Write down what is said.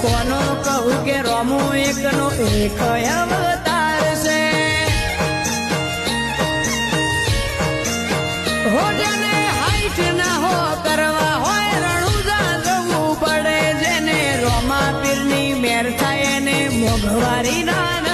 કોનો કહું કે રોમો એકનો એક અવતાર છે હો જેને હાઈટ ના હો કરવા હોય રણુજા જવું પડે જેને રોમા પીરની મેર થાય એને મોઘવારી ના